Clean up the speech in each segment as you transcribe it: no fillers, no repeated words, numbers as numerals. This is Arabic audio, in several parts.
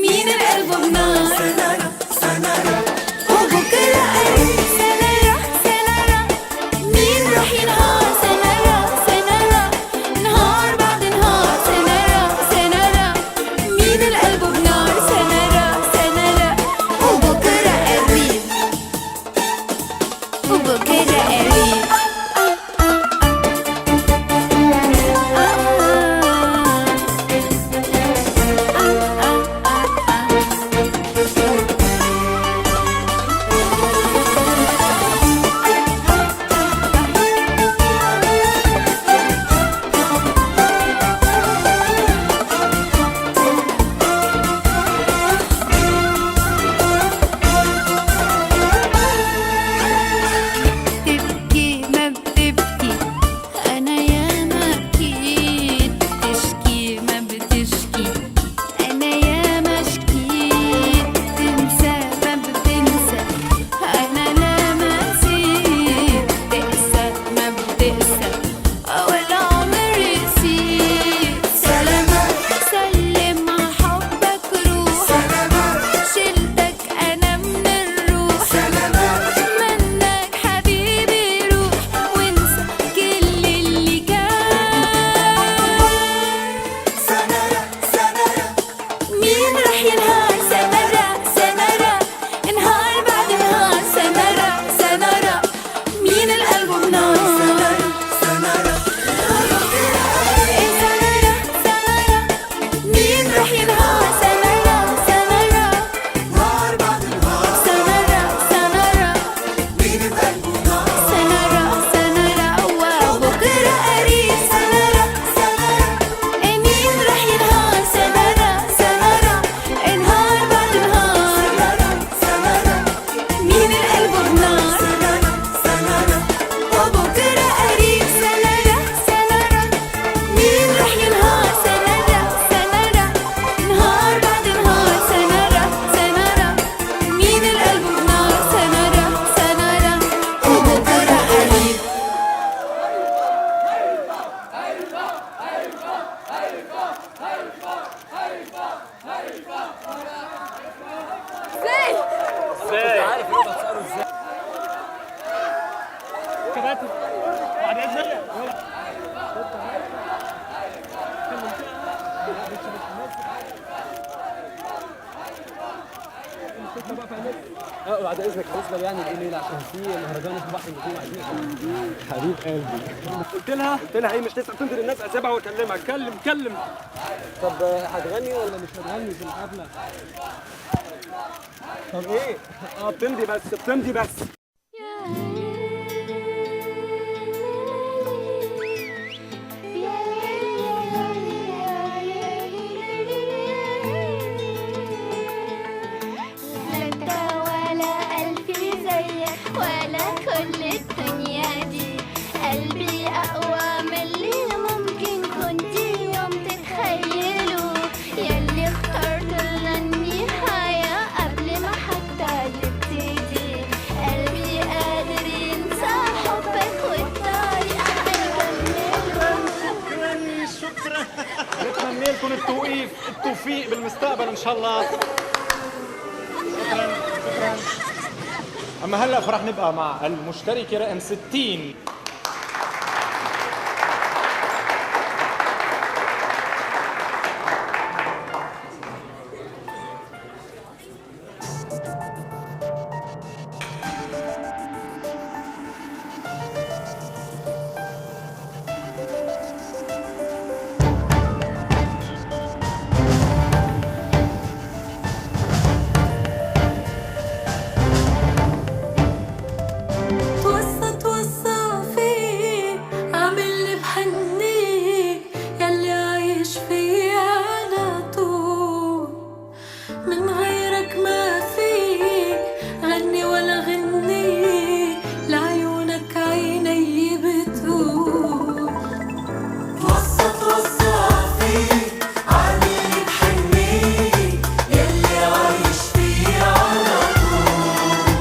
مين القلب بنار سنرى سنرى وبكرة قريب سنرى سنرى مين رح ينهار سنرى سنرى نهار بعد نهار سنرى سنرى مين القلب بنار سنرى سنرى وبكرة قريب وبكرة قريب تبكي ما بتبكي أنا ياما بكيت تشكي ما بتشكي أنا ياما شكيت تنسى ما بتنسى أنا لا ما نسيت تقسى ما بتقسى ولا عمري نسيت سلامات سلم ع حبك روح سلامات شلتك أنا من الروح سلامات منك حبيبي روح وانسى كل اللي كان سنرى سنرى مين رح ينهار سنرى سنرى نهار بعد نهار سنرى سنرى مين القلب بنار سنرى سنرى سنرى سنرى مين رح ينهار سنرى سنرى نهار بعد نهار سنرى سنرى مين القلب بنار سنرى سنرى وبكرة قريب سنرى سنرى مين رح ينهار سنرى سنرى نهار بعد نهار سنرى مين القلب بنار سنرى سنرى وبكرة قريب سنرى سنرى مين رح ينهار سنرى سنرى نهار بعد نهار سنرى سنرى مين القلب بنار سنرى سنرى وبكرة قريب ازاي؟ عارف انت هتسأله ازاي؟ كباتن بعد اذنك بعد اذنك هنسال يعني الايميل عشان في مهرجان في بحر النجوم عايزين حبيب قلبي قلت لها ايه مش تسال تنزل الناس اسيبها واكلمها كلم طب هتغني ولا مش هتغني في الحفله؟ طب ايه؟ بتمضي بس لا انت ولا قلبي زيك ولا كل الدنيا دي قلبي اقوى من اللي ممكن كنت يوم تتخيله ياللي اخترت لنا النهاية قبل ما حتى تبتدي قلبي قادر ينسى حبك والطريق هنكمله شكرا بتمنى لكم التوفيق بالمستقبل ان شاء الله شكرا اما هلا فرح نبقى مع المشتركه رقم 60 توصى فيه عاملني بحنيك ياللي عايش فيه على طول من غيرك ما فيك غني ولا غني لعيونك عيني بتقول توصى فيه عاملني بحنيك ياللي عايش فيه على طول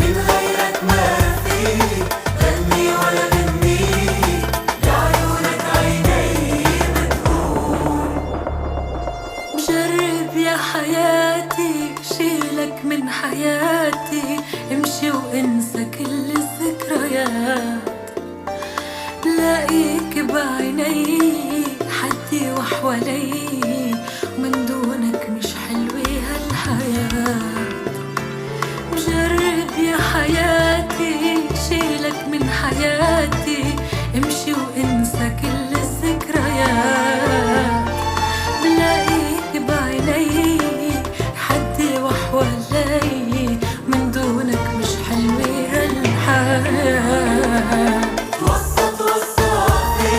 من غيرك ما فيك غني ولا غني لعيونك عيني بتقول مجرب يا حياتي شيلك من حياتي، امشي وانسى كل الذكريات. لاقيك بعيني حدي وحوالي، ومن دونك مش حلوة هالحياة. جرب يا حياتي شيلك من حياتي، امشي وانسى كل الذكريات. بلاقيك بعيني حدي وحوالي، من دونك مش حلوة هالحياة. توسط وصافي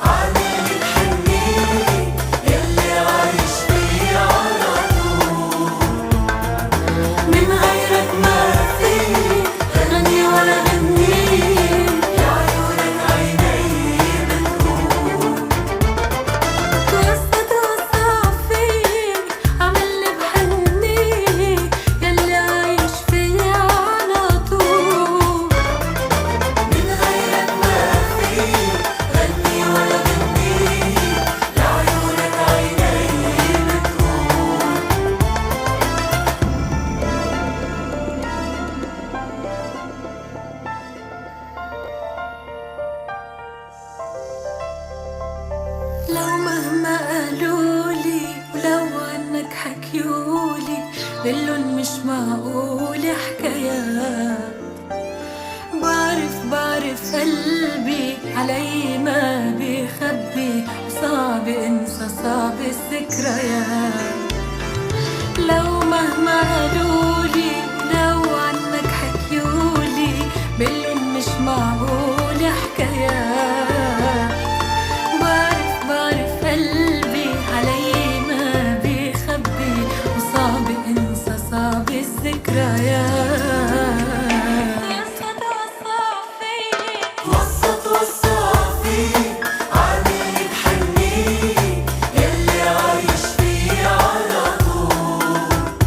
عامل حنين يلي عايش فيه على طول، من غيرك ما في غني ولا غني، لعيونك عيني بتقول. توسط وصافي عملي بحني يلي عايش فيا على طول. من غيرك ما في غني ولا غني، لعيونك عيني بتقول. لو مهما قالولي ولو عنك حكيولي، بقلن مش معقول حكايات. بعرف قلبي علي ما بيخبي، وصعب انسى صعب الذكريات. لو مهما قالولي لو عنك حكيولي، بقلن مش معقول حكايات. بعرف قلبي علي ما بيخبي، وصعب انسى صعب الذكريات. توسط وصافي عامل حنين يلي عايش فيه على طول،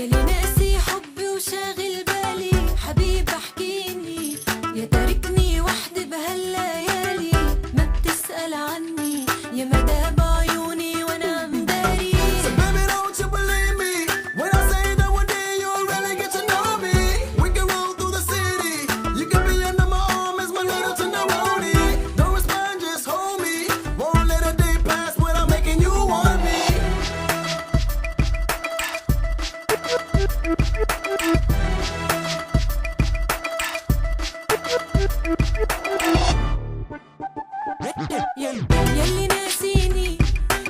يلي ناسي حبي وشاغل بالي، حبيب احكيني يا تاركني وحدي بهالليالي، ما بتسأل عني يا مدى بعيوني وانا مداري. So baby, don't you believe me when I say that one day you'll really get to know me. We can roll through the city, you can be under my arm as my little tenderoni. Don't respond, just hold me. Won't let a day pass without making you want me. يلي ناسيني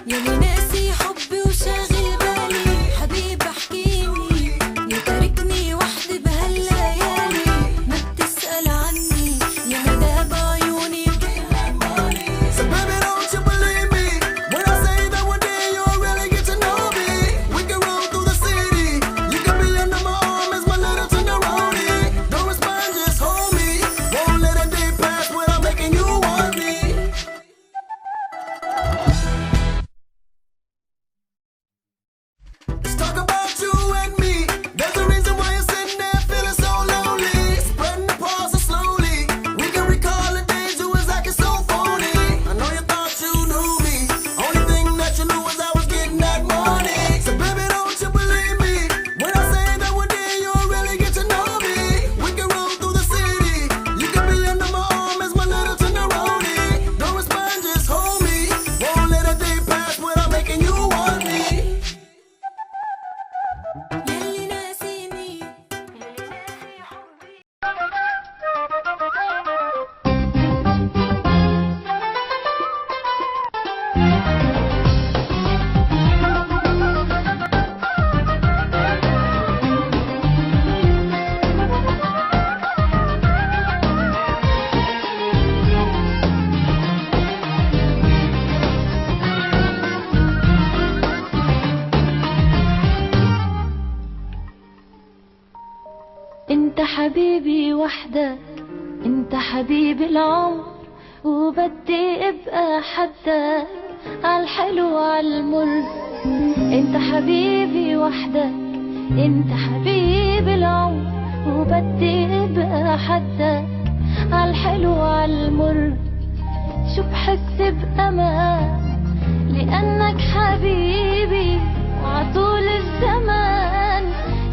يلي ناسي حبي وشاغل بالي، حبيب احكيني يا تاركني وحدي بهالليالي، ما بتسأل عني يا مدى بعيوني. So baby, don't you believe me when I say that one day you'll really get to know me. We can roll through the city, you can be under my arm as my little tenderoni. Don't respond, just hold me. Won't let a day pass without making you want me. Let's talk about you and me. There's a reason why you're sitting there feeling so lonely. Spreading the pulse slowly. We can recall the days you was acting so phony. I know you thought you knew me. Only thing that you knew was I was getting that money. So baby, don't you believe me when I say that one day you'll really get to know me. We can roll through the city, you can be under my arm as my little tenderoni. Don't respond, just hold me. Won't let a day pass without making you want me. يلي ناسيني انت حبيبي وحدك، انت حبيبي العمر، وبدي ابقى حدك عالحلو عالمر. انت حبيبي وحدك، انت حبيبي العمر، وبدي ابقى حدك عالحلو عالمر. شو بحس بأمان لأنك حبيبي، وعطول الزمان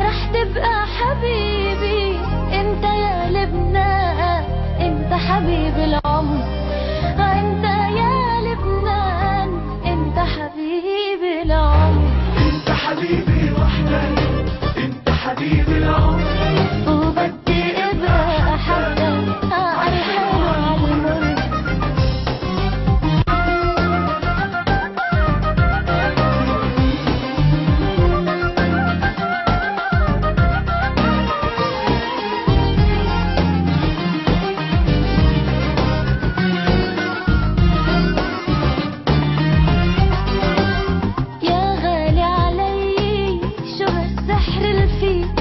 رح تبقى حبيبي. انت يا لبنان، انت حبيب العمر، انت يا لبنان، انت حبيب العمر. انت حبيبي وحدك، انت حبيبي العمر، وبدي ابقى حدك عالحلو عالمر. يا غالي علي شو هالسحر اللي فيك،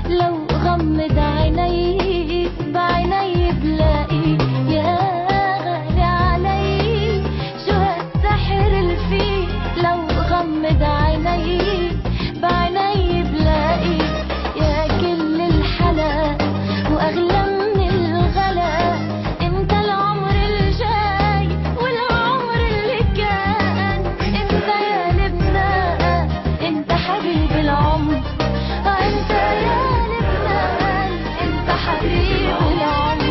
لو غمض عيني بعيني بلاقيك. يا غالي علي شو هالسحر اللي فيك، لو غمض عيني بعيني بلاقيك. يا كل الحلا واغلى من الغلا، انت العمر الجاي والعمر اللي كان. انت يا لبنان، انت حبيب العمر، انت يا لبنان، انت حبيب العمر.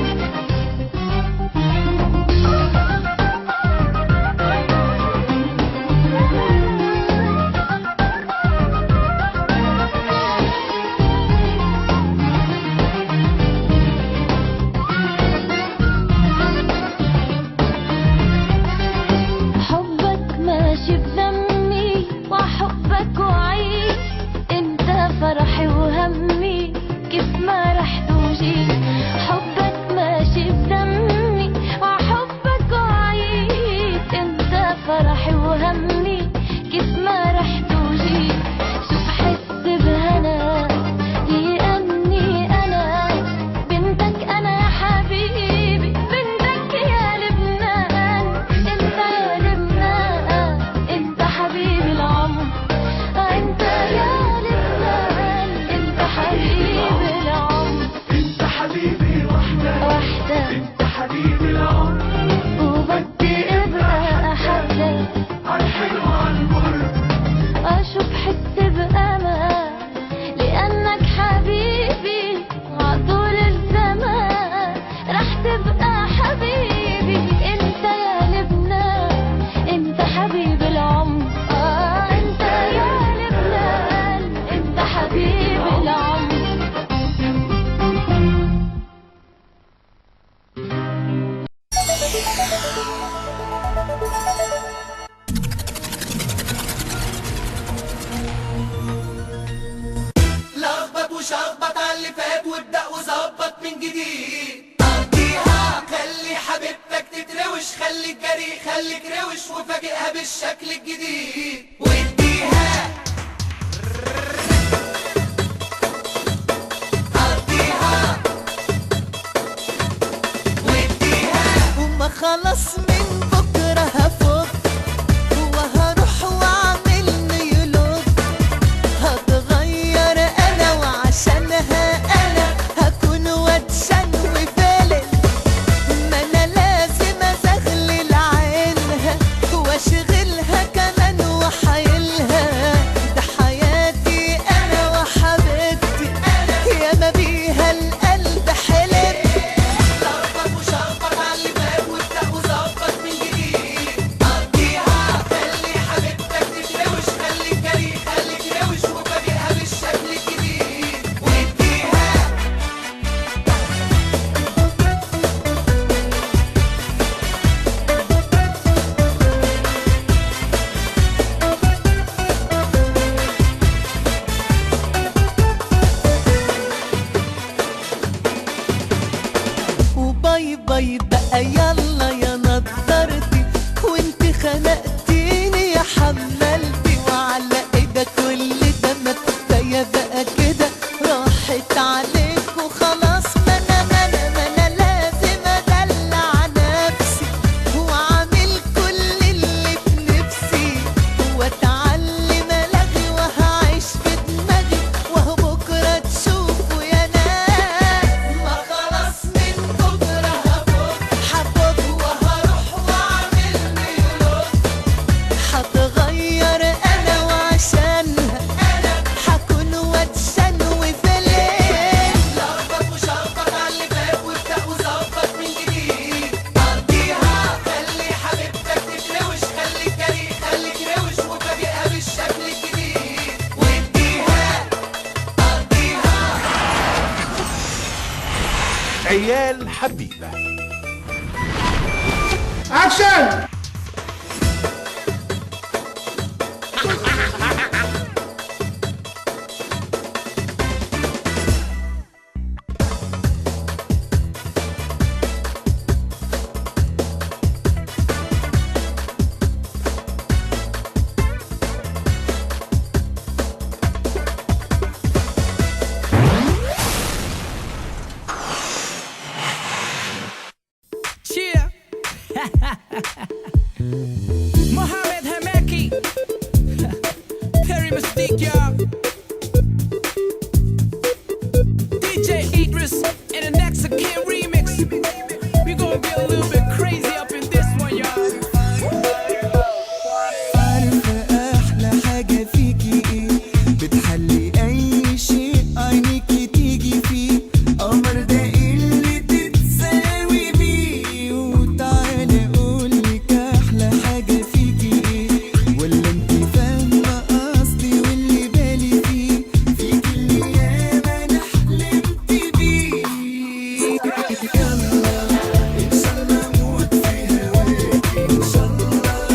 حبك ماشي بدمي، وحبك وعيش، انت فرحي وهمي، كيف ما رح توجي. حبك ماشي بدمي، وحبك وعيش، انت فرحي وهمي، كيف ما رح توجي. شو بحس بهنا لأني أنا بنتك، أنا يا حبيبي بنتك يا لبنان. انت يا لبنان، انت حبيب العمر، انت يا لبنان، وشخبط على اللي فات وابدأ وظبط من جديد. قضيها خلي حبيبتك تتروش، خليك جريء خليك روش وفاجئها بالشكل الجديد واديها. قضيها واديها. وما خلص من بكرة هفوق وهروح واعمل نيولوج. هتغير انا وعشانها انا هكون واتشان وفالن. ما انا لازم ازغلل عينها واشغلها كمان وحايلها. ده حياتي انا وحبيبتي يا ما بيها القلب حلم. ظبط وشخبط على اللي فات وابدأ وظبط من جديد. قضيها خلي حبيبتك تتروش، خليك جريء خليك روش وفاجئها بالشكل الجديد واديها. وباي باي بقى يلا يا نضارتي، وانت خنقتيني يا حمالتي. وعلى ايدك كل ده ما كفايه بقى كده، راحت عليك وخلاص. ما انا لازم ادلع نفسي واعمل كل اللي بنفسي واتعلم الغي وهعيش في دماغي وهو بكره تشوفوا يا ناس. ما خلاص من بكرة هفوق وهروح واعمل نيولوج. هتغير انا وعشانها انا هكون واتشان وفلان. لخبط وشخبط على اللي فات وابدأ وظبط من جديد. قضيها خلي حبيبتك تتروش، خليك جريء خليك روش وفاجئها بالشكل الجديد واديها. قضيها. عيال حبيبة. Yeah. Mohammed Hamaki, Perry Mystique, y'all. DJ Idris and the next Akim remix. We gonna get a little bit crazy up in this one, y'all. عارفة أحلى حاجة فيكي إيه؟ بتحلي أي شيء عينيكي تيجي فيه. قمر ده اللي تتساوي بيه. وتعالي أقولك أحلى حاجة فيكي إيه؟ ولا أنتي فاهمة قصدي واللي بالي فيه؟ فيكي اللي ياما أنا حلمت بيه. يلا إن شاء الله أموت في هواكي إن شاء الله.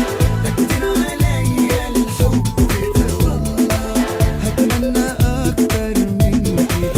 ده كتير عليا الحب ده والله. هتمنى أكتر من كده.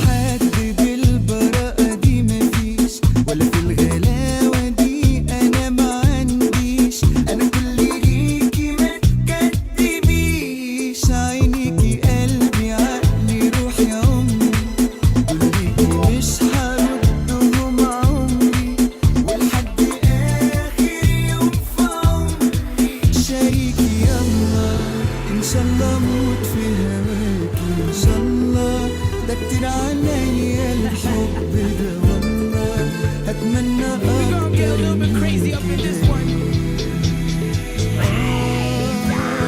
حد بالبراءة دي مفيش، ولا في الغلاوة دي أنا ما عنديش. أنا كل ليكي ما تكدبيش. عينيكي قلبي عقلي روحي عمري، دول ليكي مش هردهم عمري ولحد آخر يوم في عمري. شاريكي يلا إن شاء الله أموت في هواكي إن شاء الله. ده كتير عليا الحب ده والله. هتمنى We gonna get a أكتر little bit من crazy up in this كده. one.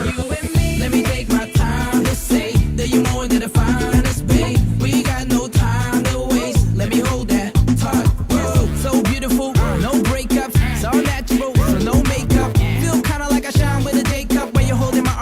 You and me. Let me take my time to say that you're more than the finest, babe. We got no time to waste. Let me hold that tight. Whoa, so beautiful, no breakups, it's all natural, so no makeup. Feel kinda like I shine with a J cup when you're holding my